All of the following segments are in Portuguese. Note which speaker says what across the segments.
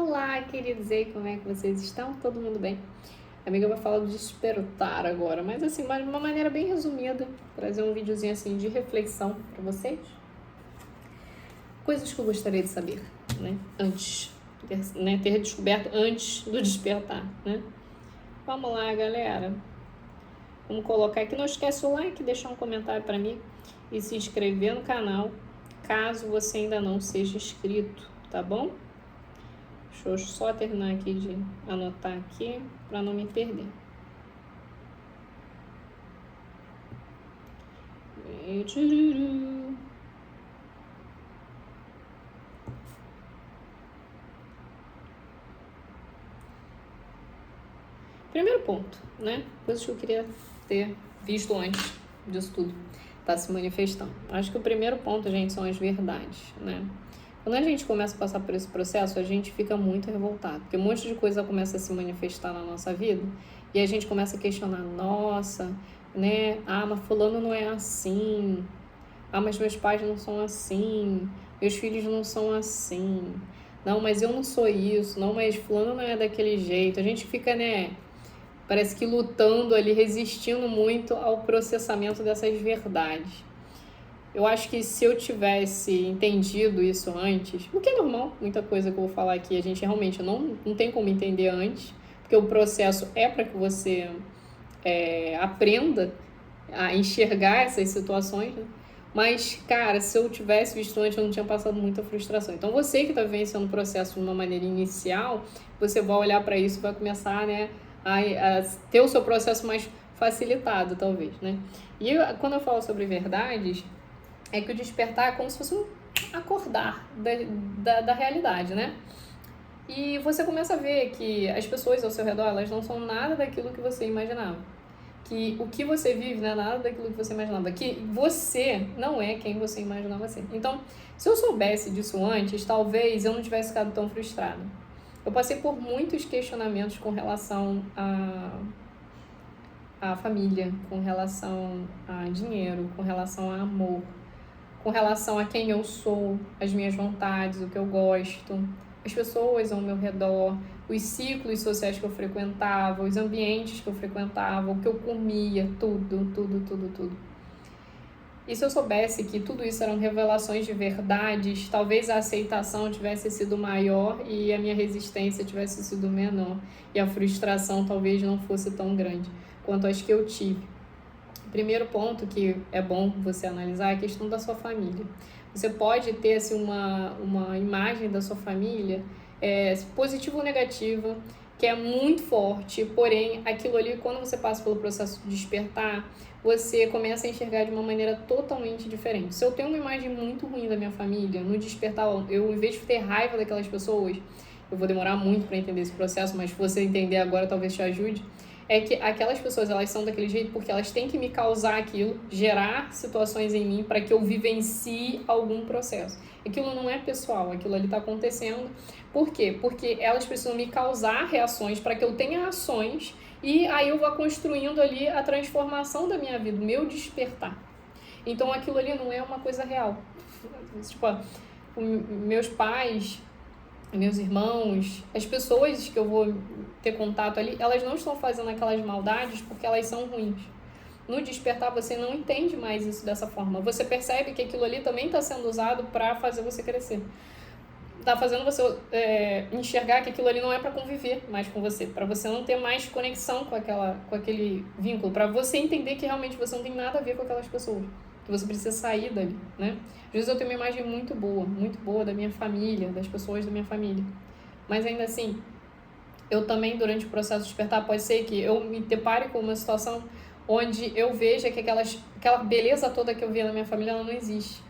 Speaker 1: Olá, queridos, e aí, como é que vocês estão? Todo mundo bem? A amiga vai falar do despertar agora, mas assim, de uma maneira bem resumida, trazer um videozinho assim de reflexão para vocês. Coisas que eu gostaria de saber, né? Antes, né? Ter descoberto antes do despertar, né? Vamos lá, galera. Vamos colocar aqui, não esquece o like, deixar um comentário para mim e se inscrever no canal, caso você ainda não seja inscrito, tá bom? Deixa eu só terminar aqui de anotar aqui para não me perder. Primeiro ponto, né? Coisas que eu queria ter visto antes disso tudo tá se manifestando. Acho que o primeiro ponto, gente, são as verdades, né? Quando a gente começa a passar por esse processo, a gente fica muito revoltado, porque um monte de coisa começa a se manifestar na nossa vida e a gente começa a questionar, nossa, né? Ah, mas fulano não é assim. Ah, mas meus pais não são assim. Meus filhos não são assim. Não, mas eu não sou isso. Não, mas fulano não é daquele jeito. A gente fica, né? Parece que lutando ali, resistindo muito ao processamento dessas verdades. Eu acho que se eu tivesse entendido isso antes, o que é normal, muita coisa que eu vou falar aqui, a gente realmente não tem como entender antes, porque o processo é para que você aprenda a enxergar essas situações, né? Mas, cara, se eu tivesse visto antes, eu não tinha passado muita frustração. Então, você que está vivenciando o processo de uma maneira inicial, você vai olhar para isso e vai começar, né, a ter o seu processo mais facilitado, talvez, né? E quando eu falo sobre verdades, é que o despertar é como se fosse um acordar da realidade, né? E você começa a ver que as pessoas ao seu redor, elas não são nada daquilo que você imaginava. Que o que você vive não é nada daquilo que você imaginava. Que você não é quem você imaginava ser. Então, se eu soubesse disso antes, talvez eu não tivesse ficado tão frustrada. Eu passei por muitos questionamentos com relação a família, com relação a dinheiro, com relação a amor, com relação a quem eu sou, as minhas vontades, o que eu gosto, as pessoas ao meu redor, os ciclos sociais que eu frequentava, os ambientes que eu frequentava, o que eu comia, tudo. E se eu soubesse que tudo isso eram revelações de verdades, talvez a aceitação tivesse sido maior e a minha resistência tivesse sido menor. E a frustração talvez não fosse tão grande quanto as que eu tive. O primeiro ponto que é bom você analisar é a questão da sua família. Você pode ter assim, uma imagem da sua família positiva ou negativa, que é muito forte, porém, aquilo ali, quando você passa pelo processo de despertar, você começa a enxergar de uma maneira totalmente diferente. Se eu tenho uma imagem muito ruim da minha família, no despertar, eu, em vez de ter raiva daquelas pessoas, eu vou demorar muito para entender esse processo, mas se você entender agora, talvez te ajude, é que aquelas pessoas, elas são daquele jeito porque elas têm que me causar aquilo, gerar situações em mim para que eu vivencie algum processo. Aquilo não é pessoal, aquilo ali está acontecendo. Por quê? Porque elas precisam me causar reações para que eu tenha ações e aí eu vou construindo ali a transformação da minha vida, o meu despertar. Então aquilo ali não é uma coisa real. Tipo, meus pais, meus irmãos, as pessoas que eu vou ter contato ali, elas não estão fazendo aquelas maldades porque elas são ruins. No despertar você não entende mais isso dessa forma. Você percebe que aquilo ali também está sendo usado para fazer você crescer. Está fazendo você enxergar que aquilo ali não é para conviver mais com você, para você não ter mais conexão com aquele vínculo, para você entender que realmente você não tem nada a ver com aquelas pessoas, que você precisa sair dali, né? Às vezes eu tenho uma imagem muito boa da minha família, das pessoas da minha família, mas ainda assim, eu também, durante o processo de despertar, pode ser que eu me depare com uma situação onde eu veja que aquela beleza toda que eu via na minha família, ela não existe,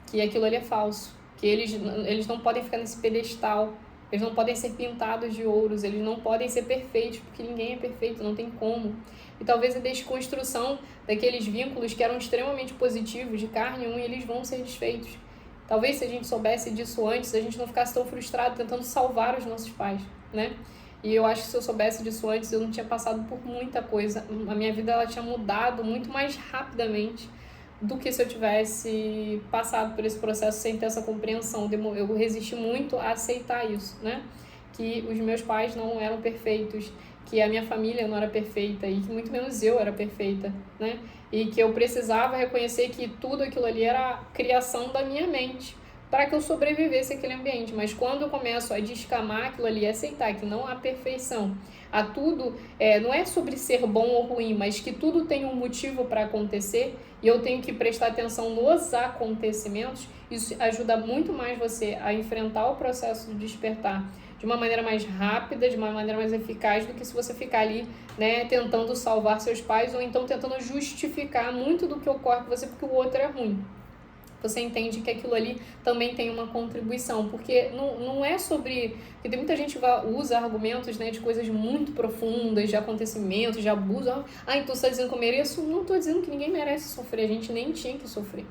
Speaker 1: que aquilo ali é falso, que eles não podem ficar nesse pedestal, eles não podem ser pintados de ouros, eles não podem ser perfeitos, porque ninguém é perfeito, não tem como. E talvez a desconstrução daqueles vínculos que eram extremamente positivos, de carne um, e eles vão ser desfeitos. Talvez se a gente soubesse disso antes, a gente não ficasse tão frustrado tentando salvar os nossos pais, né? E eu acho que se eu soubesse disso antes, eu não tinha passado por muita coisa. A minha vida ela tinha mudado muito mais rapidamente do que se eu tivesse passado por esse processo sem ter essa compreensão. Eu resisti muito a aceitar isso, né? que os meus pais não eram perfeitos, que a minha família não era perfeita e que muito menos eu era perfeita, né? E que eu precisava reconhecer que tudo aquilo ali era a criação da minha mente para que eu sobrevivesse àquele ambiente. Mas quando eu começo a descamar aquilo ali, aceitar que não há perfeição, a tudo, não é sobre ser bom ou ruim, mas que tudo tem um motivo para acontecer e eu tenho que prestar atenção nos acontecimentos, isso ajuda muito mais você a enfrentar o processo de despertar de uma maneira mais rápida, de uma maneira mais eficaz do que se você ficar ali, né, tentando salvar seus pais ou então tentando justificar muito do que ocorre com você porque o outro é ruim. Você entende que aquilo ali também tem uma contribuição, porque não é sobre... Porque tem muita gente que usa argumentos, né, de coisas muito profundas, de acontecimentos, de abuso. Então você está dizendo que eu mereço? Não estou dizendo que ninguém merece sofrer, a gente nem tinha que sofrer.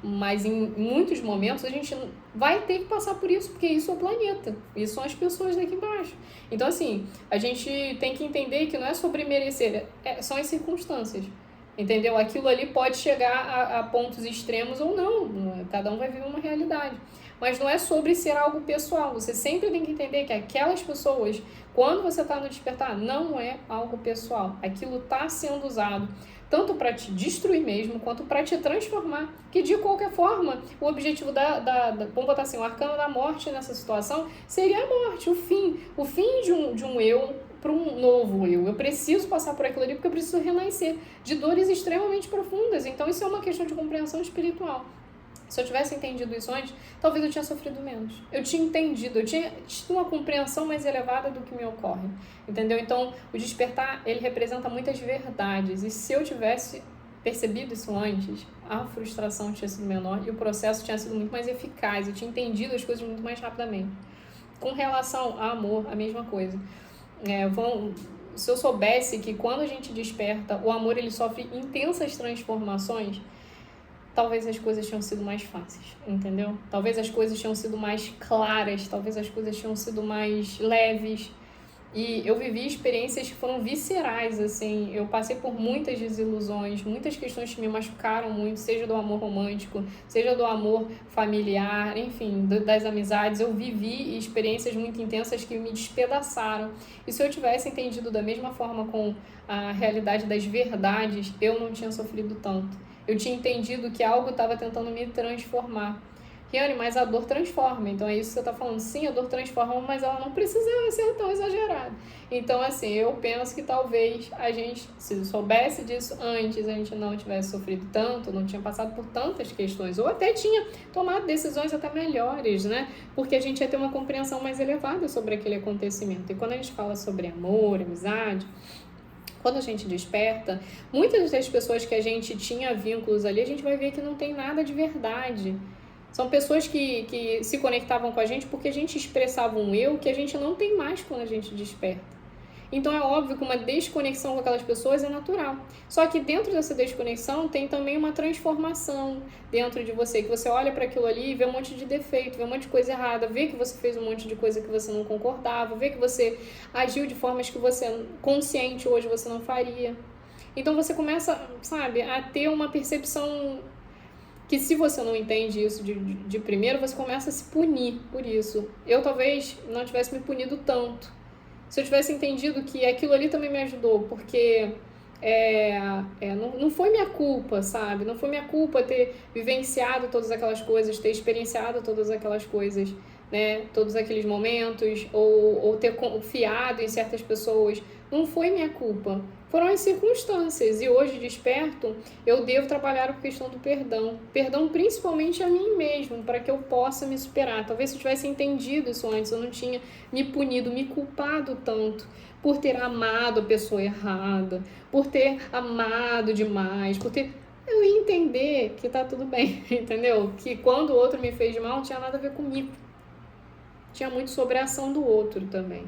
Speaker 1: Mas em muitos momentos a gente vai ter que passar por isso, porque isso é o planeta, isso são as pessoas daqui embaixo. Então assim, a gente tem que entender que não é sobre merecer, são as circunstâncias. Entendeu? Aquilo ali pode chegar a pontos extremos ou não, cada um vai viver uma realidade. Mas não é sobre ser algo pessoal, você sempre tem que entender que aquelas pessoas, quando você está no despertar, não é algo pessoal. Aquilo está sendo usado tanto para te destruir mesmo, quanto para te transformar, que de qualquer forma, o objetivo vamos botar assim, o arcano da morte nessa situação seria a morte, o fim de um eu para um novo eu. Eu preciso passar por aquilo ali porque eu preciso renascer de dores extremamente profundas. Então isso é uma questão de compreensão espiritual. Se eu tivesse entendido isso antes, talvez eu tinha sofrido menos. Eu tinha entendido, eu tinha tido uma compreensão mais elevada do que me ocorre. Entendeu? Então, o despertar, ele representa muitas verdades. E se eu tivesse percebido isso antes, a frustração tinha sido menor e o processo tinha sido muito mais eficaz. Eu tinha entendido as coisas muito mais rapidamente. Com relação ao amor, a mesma coisa. Se eu soubesse que quando a gente desperta, o amor ele sofre intensas transformações, talvez as coisas tinham sido mais fáceis, entendeu? Talvez as coisas tinham sido mais claras, talvez as coisas tinham sido mais leves. E eu vivi experiências que foram viscerais, assim, eu passei por muitas desilusões, muitas questões que me machucaram muito, seja do amor romântico, seja do amor familiar, enfim, das amizades. Eu vivi experiências muito intensas que me despedaçaram. E se eu tivesse entendido da mesma forma com a realidade das verdades, eu não tinha sofrido tanto. Eu tinha entendido que algo estava tentando me transformar. Riane, mas a dor transforma, então é isso que você está falando. Sim, a dor transforma, mas ela não precisava ser tão exagerada. Então, assim, eu penso que talvez a gente, se soubesse disso antes, a gente não tivesse sofrido tanto, não tinha passado por tantas questões, ou até tinha tomado decisões até melhores, né? Porque a gente ia ter uma compreensão mais elevada sobre aquele acontecimento. E quando a gente fala sobre amor, amizade, quando a gente desperta, muitas das pessoas que a gente tinha vínculos ali, a gente vai ver que não tem nada de verdade. São pessoas que se conectavam com a gente porque a gente expressava um eu que a gente não tem mais quando a gente desperta. Então é óbvio que uma desconexão com aquelas pessoas é natural. Só que dentro dessa desconexão tem também uma transformação dentro de você, que você olha para aquilo ali e vê um monte de defeito, vê um monte de coisa errada, vê que você fez um monte de coisa que você não concordava, vê que você agiu de formas que você, consciente hoje, você não faria. Então você começa, sabe, a ter uma percepção que se você não entende isso de primeiro, você começa a se punir por isso. Eu talvez não tivesse me punido tanto. Se eu tivesse entendido que aquilo ali também me ajudou, porque não foi minha culpa, sabe? Não foi minha culpa ter vivenciado todas aquelas coisas, ter experienciado todas aquelas coisas, né? Todos aqueles momentos, ou ter confiado em certas pessoas. Não foi minha culpa. Foram as circunstâncias. E hoje, desperto, eu devo trabalhar a questão do perdão. Perdão principalmente a mim mesmo, para que eu possa me superar. Talvez se eu tivesse entendido isso antes, eu não tinha me punido, me culpado tanto por ter amado a pessoa errada, por ter amado demais, por ter... Eu ia entender que tá tudo bem, entendeu? Que quando o outro me fez mal, não tinha nada a ver comigo. Tinha muito sobre a ação do outro também.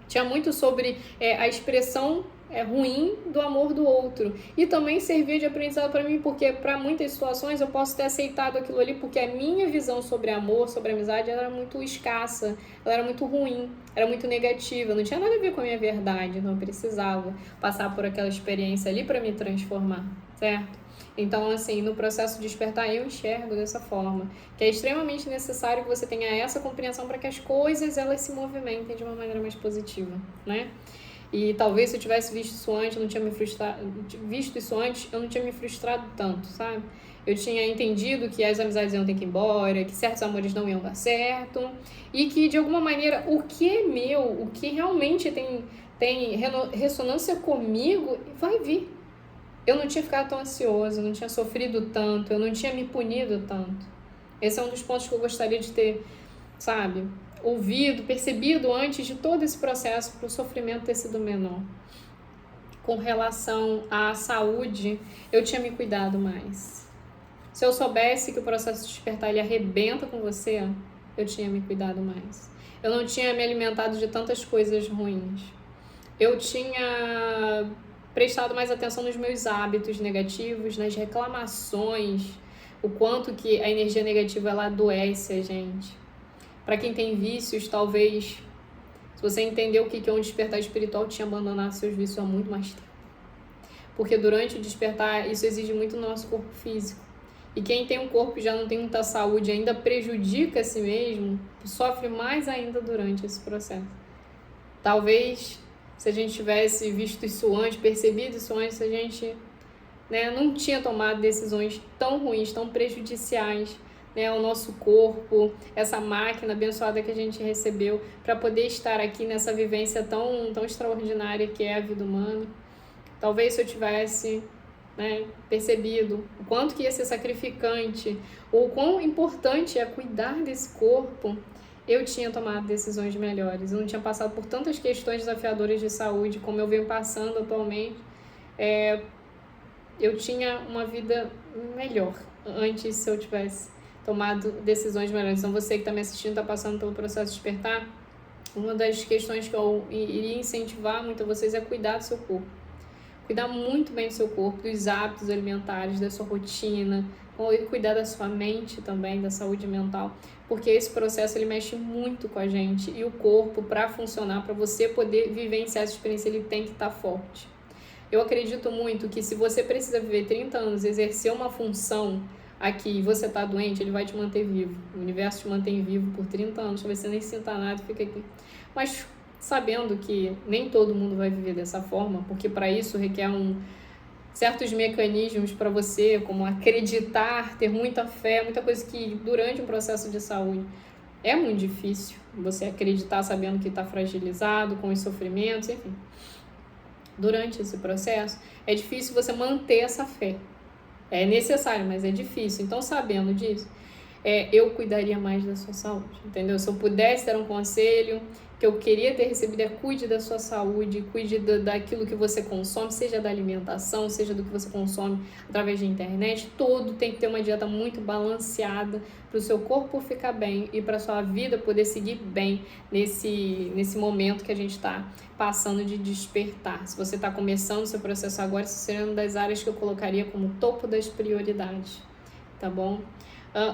Speaker 1: Tinha muito sobre a expressão ruim do amor do outro. E também servia de aprendizado para mim, porque para muitas situações eu posso ter aceitado aquilo ali, porque a minha visão sobre amor, sobre amizade, ela era muito escassa, ela era muito ruim, era muito negativa, não tinha nada a ver com a minha verdade, não precisava passar por aquela experiência ali para me transformar. certo? Então, assim, no processo de despertar, eu enxergo dessa forma, que é extremamente necessário que você tenha essa compreensão para que as coisas, elas se movimentem de uma maneira mais positiva, né? E talvez se eu tivesse visto isso antes, eu não tinha me frustrado, eu não tinha me frustrado tanto, sabe? Eu tinha entendido que as amizades iam ter que ir embora, que certos amores não iam dar certo, e que, de alguma maneira, o que é meu, o que realmente tem ressonância comigo, vai vir. Eu não tinha ficado tão ansiosa, eu não tinha sofrido tanto, eu não tinha me punido tanto. Esse é um dos pontos que eu gostaria de ter, sabe, ouvido, percebido antes de todo esse processo para o sofrimento ter sido menor. Com relação à saúde, eu tinha me cuidado mais. Se eu soubesse que o processo de despertar ele arrebenta com você, eu tinha me cuidado mais. Eu não tinha me alimentado de tantas coisas ruins. Eu tinha prestado mais atenção nos meus hábitos negativos, nas reclamações, o quanto que a energia negativa ela adoece a gente. Para quem tem vícios, talvez, se você entender o que é um despertar espiritual, tinha abandonado seus vícios há muito mais tempo. Porque durante o despertar, isso exige muito do nosso corpo físico. E quem tem um corpo e já não tem muita saúde, ainda prejudica a si mesmo, sofre mais ainda durante esse processo. Talvez, se a gente tivesse visto isso antes, percebido isso antes, a gente, né, não tinha tomado decisões tão ruins, tão prejudiciais, né, ao nosso corpo, essa máquina abençoada que a gente recebeu para poder estar aqui nessa vivência tão extraordinária que é a vida humana. Talvez se eu tivesse, né, percebido o quanto que ia ser sacrificante, ou o quão importante é cuidar desse corpo, eu tinha tomado decisões melhores. Eu não tinha passado por tantas questões desafiadoras de saúde como eu venho passando atualmente. Eu tinha uma vida melhor antes se eu tivesse tomado decisões melhores. Então você que está me assistindo, está passando pelo processo de despertar, uma das questões que eu iria incentivar muito a vocês é cuidar do seu corpo. Cuidar muito bem do seu corpo, dos hábitos alimentares, da sua rotina, cuidar da sua mente também, da saúde mental, porque esse processo ele mexe muito com a gente e o corpo, para funcionar, para você poder vivenciar essa experiência, ele tem que estar forte. Eu acredito muito que se você precisa viver 30 anos, exercer uma função aqui e você está doente, ele vai te manter vivo. O universo te mantém vivo por 30 anos, talvez você nem sinta nada e fica aqui. Mas sabendo que nem todo mundo vai viver dessa forma, porque para isso requer certos mecanismos para você, como acreditar, ter muita fé, muita coisa que durante um processo de saúde é muito difícil você acreditar sabendo que está fragilizado, com os sofrimentos, enfim. Durante esse processo, é difícil você manter essa fé. É necessário, mas é difícil. Então, sabendo disso, eu cuidaria mais da sua saúde, entendeu? Se eu pudesse dar um conselho que eu queria ter recebido, cuide da sua saúde, cuide daquilo que você consome, seja da alimentação, seja do que você consome através da internet. Todo tem que ter uma dieta muito balanceada para o seu corpo ficar bem e para a sua vida poder seguir bem nesse momento que a gente está passando de despertar. Se você está começando o seu processo agora, isso seria uma das áreas que eu colocaria como topo das prioridades, tá bom?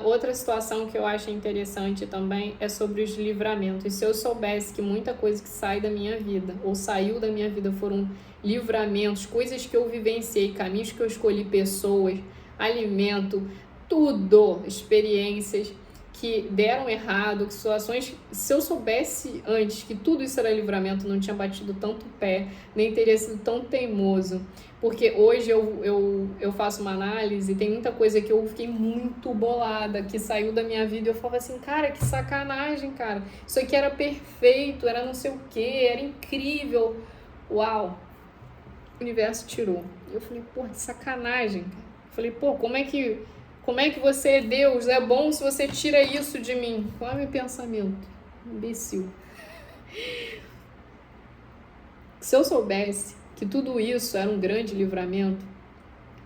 Speaker 1: Outra situação que eu acho interessante também é sobre os livramentos. Se eu soubesse que muita coisa que sai da minha vida ou saiu da minha vida foram livramentos, coisas que eu vivenciei, caminhos que eu escolhi, pessoas, alimento, tudo, experiências que deram errado, que situações, se eu soubesse antes que tudo isso era livramento, não tinha batido tanto pé, nem teria sido tão teimoso, porque hoje eu faço uma análise e tem muita coisa que eu fiquei muito bolada, que saiu da minha vida e eu falava assim, cara, que sacanagem, cara, isso aqui era perfeito, era não sei o que, era incrível, uau, o universo tirou. Eu falei, pô, que sacanagem, cara. Eu falei, pô, como é que você, Deus, é bom se você tira isso de mim? Qual é o meu pensamento? Imbecil. Se eu soubesse que tudo isso era um grande livramento,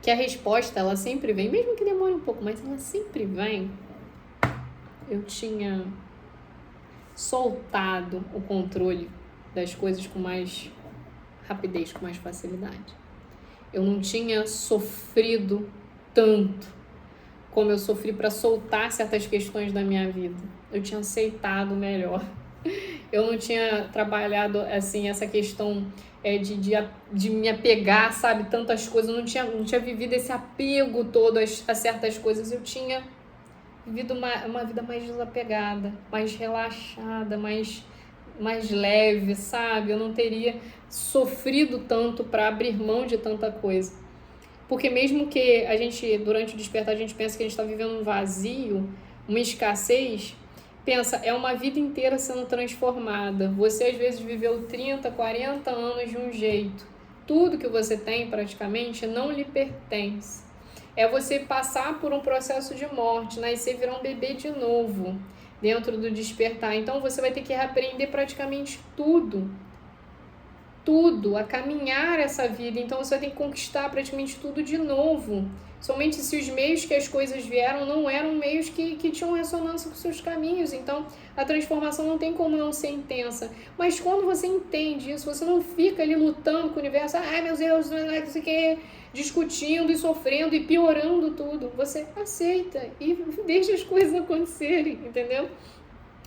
Speaker 1: que a resposta, ela sempre vem, mesmo que demore um pouco, mas ela sempre vem, eu tinha soltado o controle das coisas com mais rapidez, com mais facilidade. Eu não tinha sofrido tanto como eu sofri para soltar certas questões da minha vida. Eu tinha aceitado melhor. Eu não tinha trabalhado, assim, essa questão de me apegar, sabe, tantas coisas. Eu não tinha vivido esse apego todo a certas coisas. Eu tinha vivido uma vida mais desapegada, mais relaxada, mais leve, sabe? Eu não teria sofrido tanto para abrir mão de tanta coisa. Porque mesmo que a gente, durante o despertar, a gente pensa que a gente está vivendo um vazio, uma escassez, pensa, é uma vida inteira sendo transformada. Você às vezes viveu 30, 40 anos de um jeito. Tudo que você tem praticamente não lhe pertence. É você passar por um processo de morte, nascer e virar um bebê de novo dentro do despertar. Então você vai ter que reaprender praticamente tudo, a caminhar essa vida. Então você vai ter que conquistar praticamente tudo de novo. Somente se os meios que as coisas vieram não eram meios que tinham ressonância com seus caminhos. Então a transformação não tem como não ser intensa. Mas quando você entende isso, você não fica ali lutando com o universo, ai meu Deus, não é isso que, discutindo e sofrendo e piorando tudo. Você aceita e deixa as coisas acontecerem, entendeu?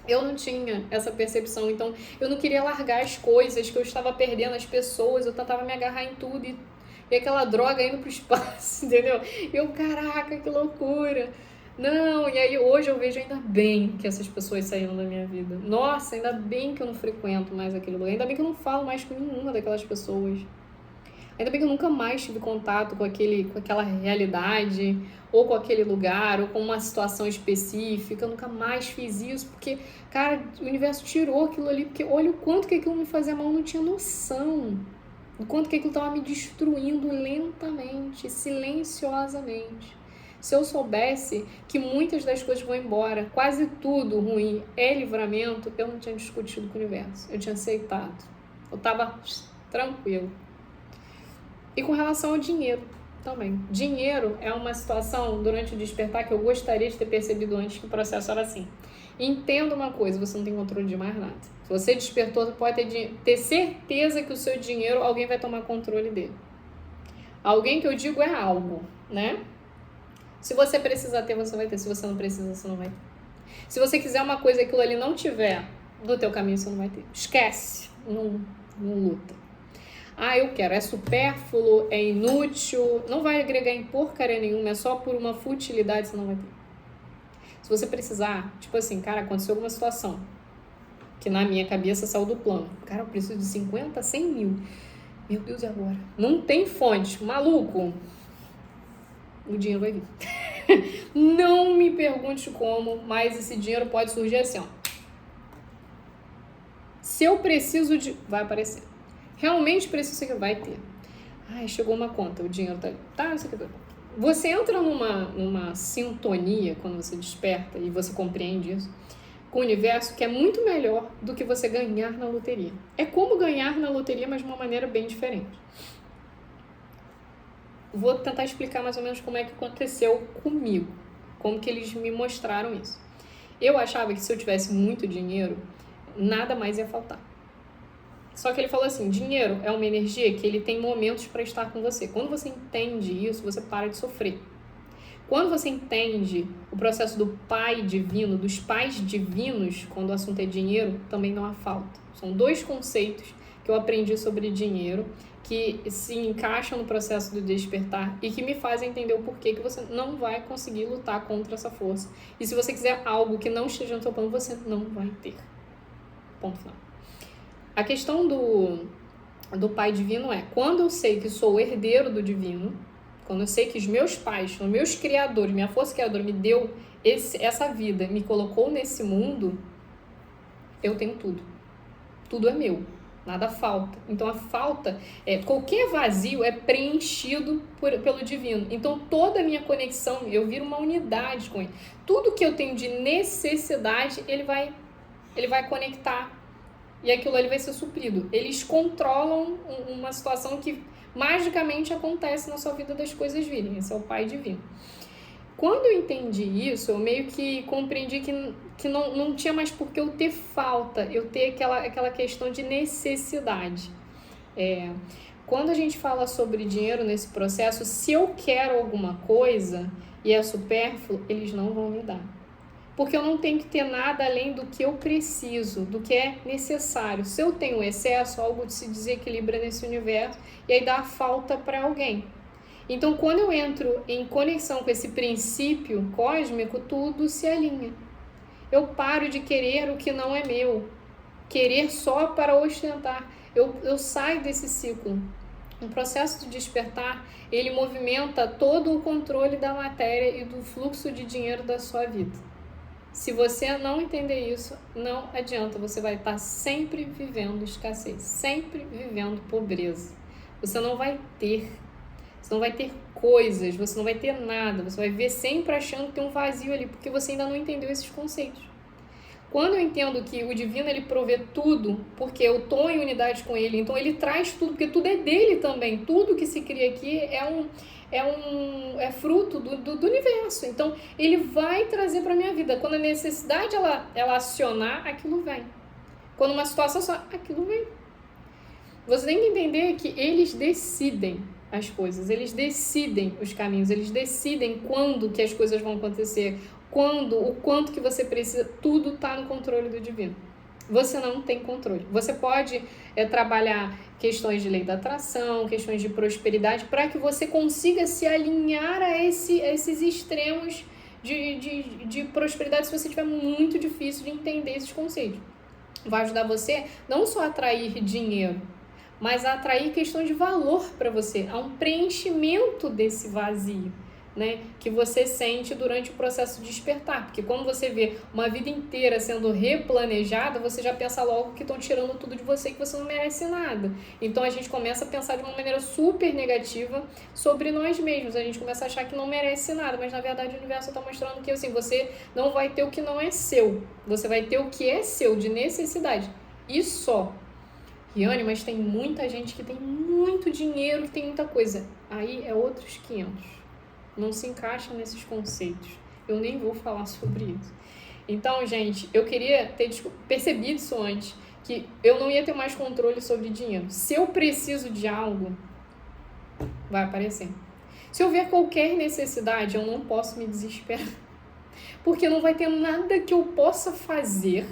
Speaker 1: Eu não tinha essa percepção, então eu não queria largar as coisas, que eu estava perdendo as pessoas, eu tentava me agarrar em tudo e aquela droga indo pro espaço, entendeu? Eu, caraca, que loucura! Não, e aí hoje eu vejo ainda bem que essas pessoas saíram da minha vida. Nossa, ainda bem que eu não frequento mais aquele lugar, ainda bem que eu não falo mais com nenhuma daquelas pessoas. Ainda bem que eu nunca mais tive contato com aquela realidade, ou com aquele lugar, ou com uma situação específica. Eu nunca mais fiz isso, porque, cara, o universo tirou aquilo ali, porque olha o quanto que aquilo me fazia mal, eu não tinha noção. O quanto que aquilo estava me destruindo lentamente, silenciosamente. Se eu soubesse que muitas das coisas vão embora, quase tudo ruim é livramento, eu não tinha discutido com o universo. Eu tinha aceitado. Eu estava tranquilo. E com relação ao dinheiro também. Dinheiro é uma situação, durante o despertar, que eu gostaria de ter percebido antes, que o processo era assim. Entenda uma coisa, você não tem controle de mais nada. Se você despertou, você pode ter certeza que o seu dinheiro, alguém vai tomar controle dele. Alguém, que eu digo, é algo, né? Se você precisar ter, você vai ter. Se você não precisa, você não vai ter. Se você quiser uma coisa e aquilo ali não tiver do teu caminho, você não vai ter. Esquece. Não luta. Ah, eu quero, é supérfluo, é inútil, não vai agregar em porcaria nenhuma, é só por uma futilidade, você não vai ter. Se você precisar, tipo assim, cara, aconteceu alguma situação que na minha cabeça saiu do plano. Cara, eu preciso de 50, 100 mil. Meu Deus, e agora? Não tem fonte, maluco. O dinheiro vai vir. Não me pergunte como, mas esse dinheiro pode surgir assim, ó. Se eu preciso de... vai aparecer. Realmente preciso que vai ter. Ai, chegou uma conta, o dinheiro tá ali. Tá, não sei o que. Você entra numa sintonia quando você desperta e você compreende isso, com o universo, que é muito melhor do que você ganhar na loteria. É como ganhar na loteria, mas de uma maneira bem diferente. Vou tentar explicar mais ou menos como é que aconteceu comigo, como que eles me mostraram isso. Eu achava que se eu tivesse muito dinheiro, nada mais ia faltar. Só que ele falou assim, dinheiro é uma energia que ele tem momentos para estar com você. Quando você entende isso, você para de sofrer. Quando você entende o processo do pai divino, dos pais divinos, quando o assunto é dinheiro, também não há falta. São dois conceitos que eu aprendi sobre dinheiro, que se encaixam no processo do despertar e que me fazem entender o porquê que você não vai conseguir lutar contra essa força. E se você quiser algo que não esteja no seu plano, você não vai ter. Ponto final. A questão do pai divino é, quando eu sei que sou herdeiro do divino, quando eu sei que os meus pais, os meus criadores, minha força criadora me deu essa vida, me colocou nesse mundo, eu tenho tudo. Tudo é meu, nada falta. Então a falta, qualquer vazio é preenchido pelo divino. Então toda a minha conexão, eu viro uma unidade com ele. Tudo que eu tenho de necessidade, ele vai conectar. E aquilo ali vai ser suprido. Eles controlam uma situação que magicamente acontece na sua vida das coisas virem. Esse é o Pai Divino. Quando eu entendi isso, eu meio que compreendi que não tinha mais por que eu ter falta, eu ter aquela questão de necessidade. Quando a gente fala sobre dinheiro nesse processo, se eu quero alguma coisa e é supérfluo, eles não vão me dar. porque eu não tenho que ter nada além do que eu preciso, do que é necessário. Se eu tenho excesso, algo se desequilibra nesse universo e aí dá falta para alguém. Então, quando eu entro em conexão com esse princípio cósmico, tudo se alinha. Eu paro de querer o que não é meu, querer só para ostentar. Eu saio desse ciclo. O processo de despertar, ele movimenta todo o controle da matéria e do fluxo de dinheiro da sua vida. Se você não entender isso, não adianta, você vai estar sempre vivendo escassez, sempre vivendo pobreza. Você não vai ter coisas, você não vai ter nada, você vai viver sempre achando que tem um vazio ali, porque você ainda não entendeu esses conceitos. Quando eu entendo que o divino ele provê tudo, porque eu estou em unidade com ele, então ele traz tudo, porque tudo é dele também. Tudo que se cria aqui é fruto do universo. Então ele vai trazer para minha vida. Quando a necessidade ela acionar, aquilo vem. Quando uma situação só, aquilo vem. Você tem que entender que eles decidem as coisas, eles decidem os caminhos, eles decidem quando que as coisas vão acontecer, o quanto que você precisa, tudo está no controle do divino. Você não tem controle. Você pode trabalhar questões de lei da atração, questões de prosperidade, para que você consiga se alinhar a esses extremos de prosperidade, se você tiver muito difícil de entender esses conceitos. Vai ajudar você não só a atrair dinheiro, mas a atrair questão de valor para você, a um preenchimento desse vazio, né, que você sente durante o processo de despertar, porque quando você vê uma vida inteira sendo replanejada, você já pensa logo que estão tirando tudo de você, que você não merece nada. Então a gente começa a pensar de uma maneira super negativa sobre nós mesmos, a gente começa a achar que não merece nada, mas na verdade o universo está mostrando que assim, você não vai ter o que não é seu, você vai ter o que é seu, de necessidade, e só. Riane, mas tem muita gente que tem muito dinheiro, que tem muita coisa. Aí é outros 500. Não se encaixa nesses conceitos. Eu nem vou falar sobre isso. Então, gente, eu queria ter percebido isso antes, que eu não ia ter mais controle sobre dinheiro. Se eu preciso de algo, vai aparecer. Se eu ver qualquer necessidade, eu não posso me desesperar. Porque não vai ter nada que eu possa fazer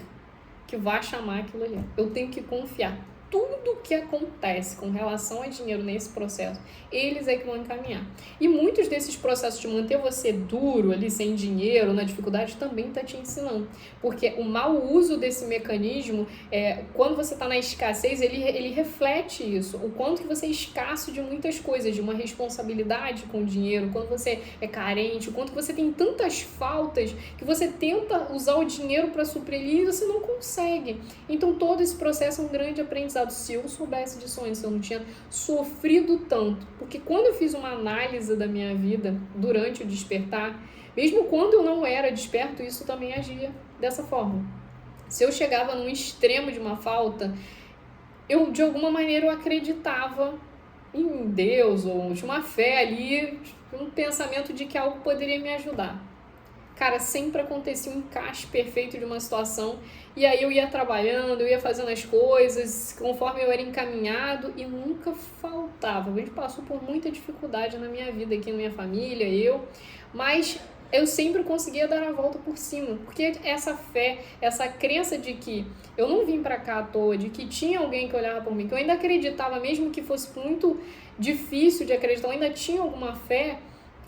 Speaker 1: que vá chamar aquilo ali. Eu tenho que confiar. Tudo que acontece com relação a dinheiro nesse processo, eles é que vão encaminhar. E muitos desses processos de manter você duro ali, sem dinheiro, na dificuldade, também está te ensinando. Porque o mau uso desse mecanismo, quando você está na escassez, ele reflete isso. O quanto que você é escasso de muitas coisas, de uma responsabilidade com o dinheiro, quando você é carente, o quanto que você tem tantas faltas que você tenta usar o dinheiro para suprir e você não consegue. Então todo esse processo é um grande aprendizado. Se eu soubesse disso antes, eu não tinha sofrido tanto. Porque quando eu fiz uma análise da minha vida durante o despertar, mesmo quando eu não era desperto, isso também agia dessa forma. Se eu chegava num extremo de uma falta, eu de alguma maneira eu acreditava em Deus, ou tinha uma fé ali, um pensamento de que algo poderia me ajudar. Cara, sempre acontecia um encaixe perfeito de uma situação e aí eu ia trabalhando, eu ia fazendo as coisas conforme eu era encaminhado e nunca faltava. A gente passou por muita dificuldade na minha vida aqui, na minha família, mas eu sempre conseguia dar a volta por cima, porque essa fé, essa crença de que eu não vim pra cá à toa, de que tinha alguém que olhava por mim, que eu ainda acreditava, mesmo que fosse muito difícil de acreditar, eu ainda tinha alguma fé,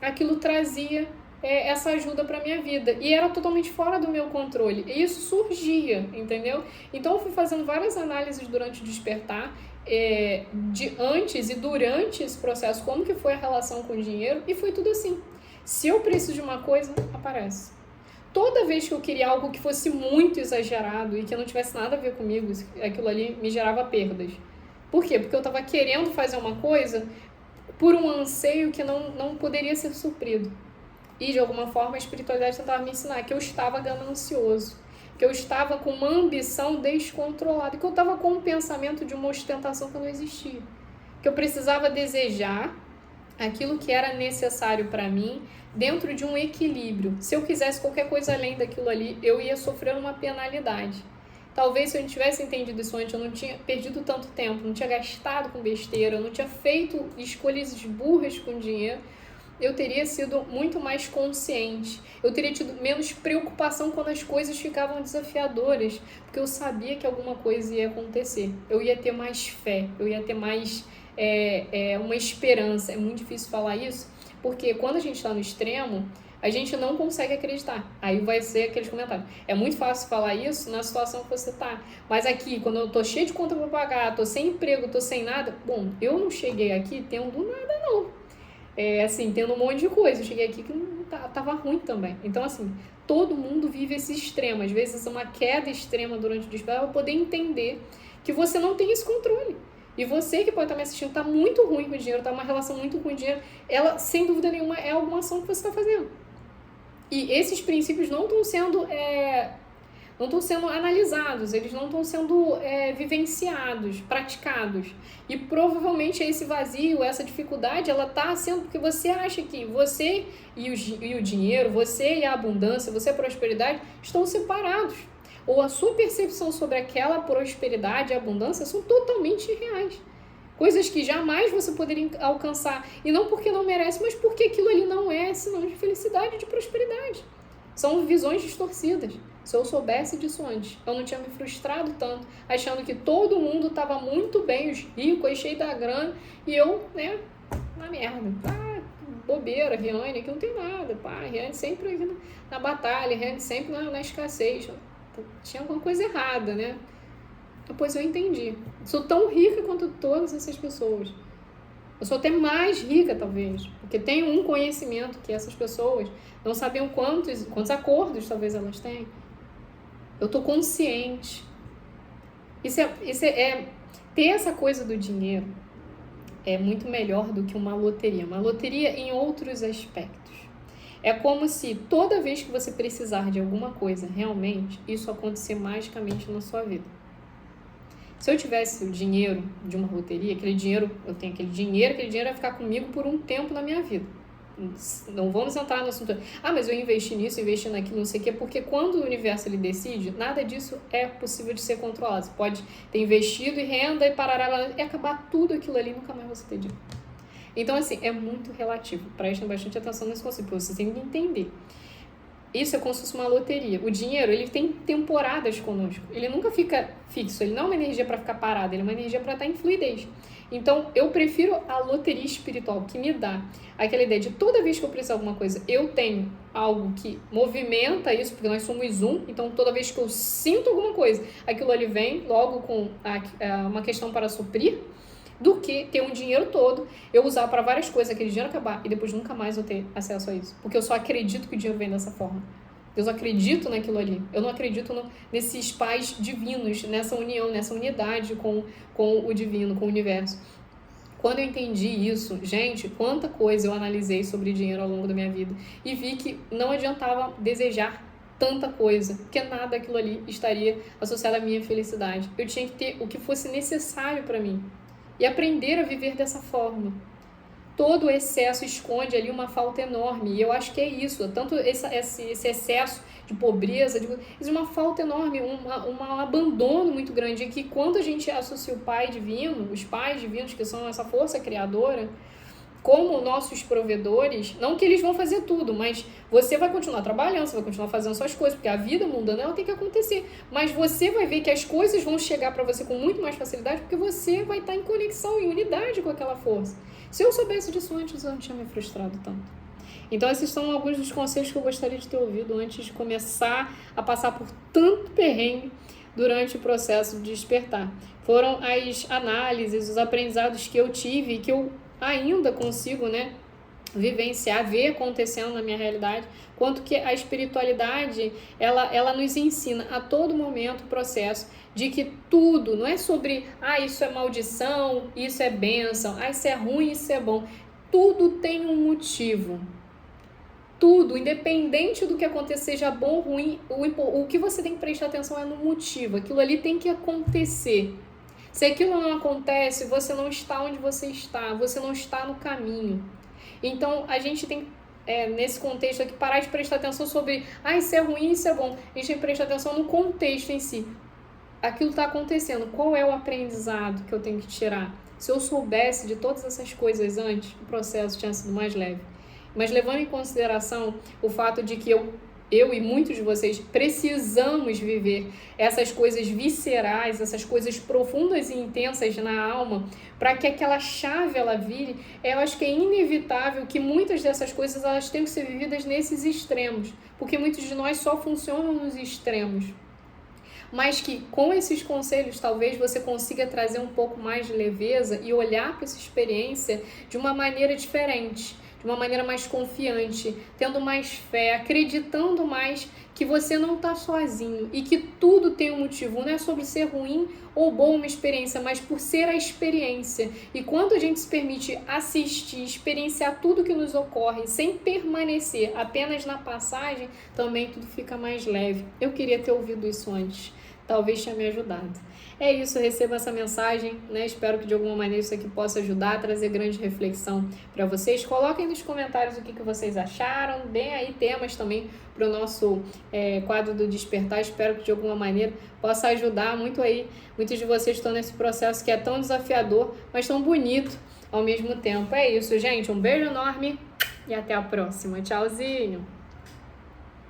Speaker 1: aquilo trazia essa ajuda para minha vida, e era totalmente fora do meu controle, e isso surgia, entendeu? Então eu fui fazendo várias análises durante o despertar, de antes e durante esse processo, como que foi a relação com o dinheiro, e foi tudo assim. Se eu preciso de uma coisa, aparece. Toda vez que eu queria algo que fosse muito exagerado e que não tivesse nada a ver comigo, aquilo ali me gerava perdas. Por quê? Porque eu estava querendo fazer uma coisa por um anseio que não poderia ser suprido. E, de alguma forma, a espiritualidade tentava me ensinar que eu estava ganancioso, que eu estava com uma ambição descontrolada, que eu estava com um pensamento de uma ostentação que não existia, que eu precisava desejar aquilo que era necessário para mim dentro de um equilíbrio. Se eu quisesse qualquer coisa além daquilo ali, eu ia sofrer uma penalidade. Talvez se eu tivesse entendido isso antes, eu não tinha perdido tanto tempo, não tinha gastado com besteira, eu não tinha feito escolhas burras com dinheiro, eu teria sido muito mais consciente. Eu teria tido menos preocupação quando as coisas ficavam desafiadoras, porque eu sabia que alguma coisa ia acontecer. Eu ia ter mais fé, eu ia ter mais uma esperança. É muito difícil falar isso, porque quando a gente está no extremo, a gente não consegue acreditar. Aí vai ser aqueles comentários. É muito fácil falar isso na situação que você tá. Mas aqui, quando eu tô cheio de conta pra pagar, tô sem emprego, tô sem nada, bom, eu não cheguei aqui tendo nada, não. Assim, tendo um monte de coisa. Eu cheguei aqui que não tava ruim também. Então, assim, todo mundo vive esse extremo. Às vezes, uma queda extrema durante o desespero para poder entender que você não tem esse controle. E você que pode estar me assistindo, tá muito ruim com o dinheiro, tá uma relação muito ruim com o dinheiro, ela, sem dúvida nenhuma, é alguma ação que você está fazendo. E esses princípios não estão sendo analisados, eles não estão sendo vivenciados, praticados. E provavelmente esse vazio, essa dificuldade, ela está sendo porque você acha que você e o dinheiro, você e a abundância, você e a prosperidade estão separados. Ou a sua percepção sobre aquela prosperidade e abundância são totalmente irreais. Coisas que jamais você poderia alcançar. E não porque não merece, mas porque aquilo ali não é sinal de felicidade e de prosperidade. São visões distorcidas. Se eu soubesse disso antes, eu não tinha me frustrado tanto, achando que todo mundo estava muito bem, os ricos, cheio da grana, e eu, na merda. Bobeira, Riane, aqui não tem nada. Riane sempre aqui na batalha, Riane sempre na escassez. Tinha alguma coisa errada, né? Depois eu entendi. Sou tão rica quanto todas essas pessoas. Eu sou até mais rica, talvez, porque tenho um conhecimento que essas pessoas não sabiam quantos acordos talvez elas têm. Eu tô consciente. Ter essa coisa do dinheiro é muito melhor do que uma loteria. Uma loteria em outros aspectos. É como se toda vez que você precisar de alguma coisa, realmente, isso acontecer magicamente na sua vida. Se eu tivesse o dinheiro de uma loteria, eu tenho aquele dinheiro vai ficar comigo por um tempo na minha vida. Não vamos entrar no assunto. Mas eu investi nisso, investi naquilo, não sei o quê, porque quando o universo ele decide, nada disso é possível de ser controlado. Você pode ter investido em renda e parar e acabar tudo aquilo ali e nunca mais você ter dinheiro. Então, assim, é muito relativo. Prestem bastante atenção nesse conceito, porque vocês têm que entender. Isso é como se fosse uma loteria. O dinheiro, ele tem temporadas conosco. Ele nunca fica fixo. Ele não é uma energia para ficar parada. Ele é uma energia para estar em fluidez. Então, eu prefiro a loteria espiritual, que me dá aquela ideia de toda vez que eu precisar de alguma coisa, eu tenho algo que movimenta isso, porque nós somos um. Então, toda vez que eu sinto alguma coisa, aquilo ali vem logo com uma questão para suprir, do que ter um dinheiro todo, eu usar para várias coisas, aquele dinheiro acabar e depois nunca mais eu ter acesso a isso. Porque eu só acredito que o dinheiro vem dessa forma. Eu só acredito naquilo ali. Eu não acredito nesses pais divinos, nessa união, nessa unidade com o divino, com o universo. Quando eu entendi isso, gente, quanta coisa eu analisei sobre dinheiro ao longo da minha vida e vi que não adiantava desejar tanta coisa, porque nada daquilo ali estaria associado à minha felicidade. Eu tinha que ter o que fosse necessário para mim. E aprender a viver dessa forma. Todo excesso esconde ali uma falta enorme. E eu acho que é isso. Tanto esse excesso de pobreza, é uma falta enorme, um abandono muito grande. E que quando a gente associa o Pai Divino, os pais divinos, que são essa força criadora, como nossos provedores, não que eles vão fazer tudo, mas você vai continuar trabalhando, você vai continuar fazendo suas coisas, porque a vida mundana ela tem que acontecer. Mas você vai ver que as coisas vão chegar para você com muito mais facilidade, porque você vai estar em conexão, em unidade com aquela força. Se eu soubesse disso antes, eu não tinha me frustrado tanto. Então, esses são alguns dos conselhos que eu gostaria de ter ouvido antes de começar a passar por tanto perrengue durante o processo de despertar. Foram as análises, os aprendizados que eu tive e que eu ainda consigo, vivenciar, ver acontecendo na minha realidade, quanto que a espiritualidade, ela nos ensina a todo momento o processo de que tudo, não é sobre, isso é maldição, isso é bênção, isso é ruim, isso é bom. Tudo tem um motivo. Tudo, independente do que acontecer, seja bom ou ruim, o que você tem que prestar atenção é no motivo. Aquilo ali tem que acontecer. Se aquilo não acontece, você não está onde você não está no caminho. Então, a gente tem, nesse contexto aqui, parar de prestar atenção sobre, isso é ruim, isso é bom. A gente tem que prestar atenção no contexto em si. Aquilo está acontecendo, qual é o aprendizado que eu tenho que tirar? Se eu soubesse de todas essas coisas antes, o processo tinha sido mais leve. mas levando em consideração o fato de que eu e muitos de vocês precisamos viver essas coisas viscerais, essas coisas profundas e intensas na alma, para que aquela chave ela vire, eu acho que é inevitável que muitas dessas coisas elas tenham que ser vividas nesses extremos, porque muitos de nós só funcionam nos extremos. Mas que com esses conselhos talvez você consiga trazer um pouco mais de leveza e olhar para essa experiência de uma maneira diferente, de uma maneira mais confiante, tendo mais fé, acreditando mais que você não está sozinho e que tudo tem um motivo. Não é sobre ser ruim ou boa uma experiência, mas por ser a experiência. E quando a gente se permite assistir, experienciar tudo que nos ocorre, sem permanecer apenas na passagem, também tudo fica mais leve. Eu queria ter ouvido isso antes. Talvez tenha me ajudado. É isso, eu recebo essa mensagem, né? Espero que de alguma maneira isso aqui possa ajudar a trazer grande reflexão para vocês. Coloquem nos comentários o que vocês acharam, deem aí temas também para o nosso quadro do Despertar. Espero que de alguma maneira possa ajudar muito aí. Muitos de vocês estão nesse processo que é tão desafiador, mas tão bonito ao mesmo tempo. É isso, gente. Um beijo enorme e até a próxima. Tchauzinho!